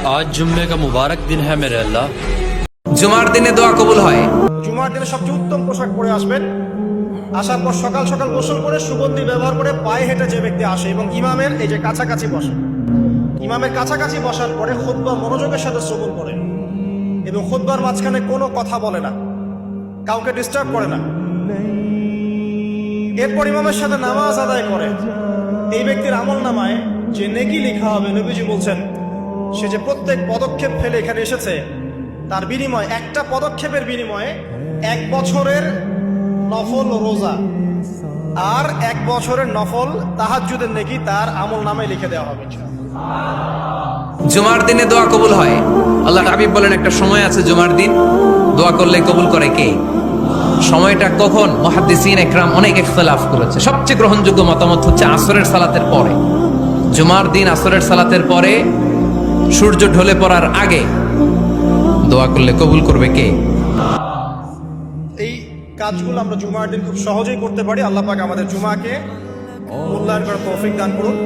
आज जुम्मे का मुबारक दिन है मेरे अल्लाह। জুমার দিনে দোয়া কবুল হয়। জুমার দিনে সবচেয়ে উত্তম পোশাক পরে আসবেন। আসার পর সকাল সকাল গোসল করে সুগন্ধি ব্যবহার করে পায়ে হেঁটে যে ব্যক্তি আসে এবং ইমামের এই যে কাছাকাছি বসে, ইমামের কাছাকাছি বসার পরে খুতবা মনোযোগের সাথে শ্রবণ করে এবং খুতবার মাঝখানে কোনো কথা বলে না, কাউকে ডিস্টার্ব করে না। এরপর ইমামের সাথে নামাজ আদায় করে এই ব্যক্তির আমল নামায় যে নেকি লেখা হবে, নবীজি বলছেন সে যে প্রত্যেক পদক্ষেপ ফেলে এখানে এসেছে তার বিনিময়ে, একটা পদক্ষেপের বিনিময়ে 1 বছরের নফল রোজা আর 1 বছরের নফল তাহাজ্জুদের নেকি তার আমল নামায় লিখে দেওয়া হবে। জুমার দিনে দোয়া কবুল হয়। আল্লাহ হাবিব বলেন একটা সময় আছে জুমার দিন দোয়া করলে কবুল করে কে? সময়টা কখন? মুহাদ্দিসিন ইকরাম অনেক ইখতিলাফ করেছে। সবচেয়ে গ্রহণযোগ্য মতামত হচ্ছে আসরের সালাতের পরে। জুমার দিন আসরের সালাতের পরে সূর্য ঢলে পড়ার আগে দোয়া করলে কবুল করবে কে? এই কাজগুলো আমরা জুমার দিন খুব সহজেই করতে পারি। আল্লাহ পাক আমাদের জুমাকে মূল্যায়ন করার তৌফিক দান করুন।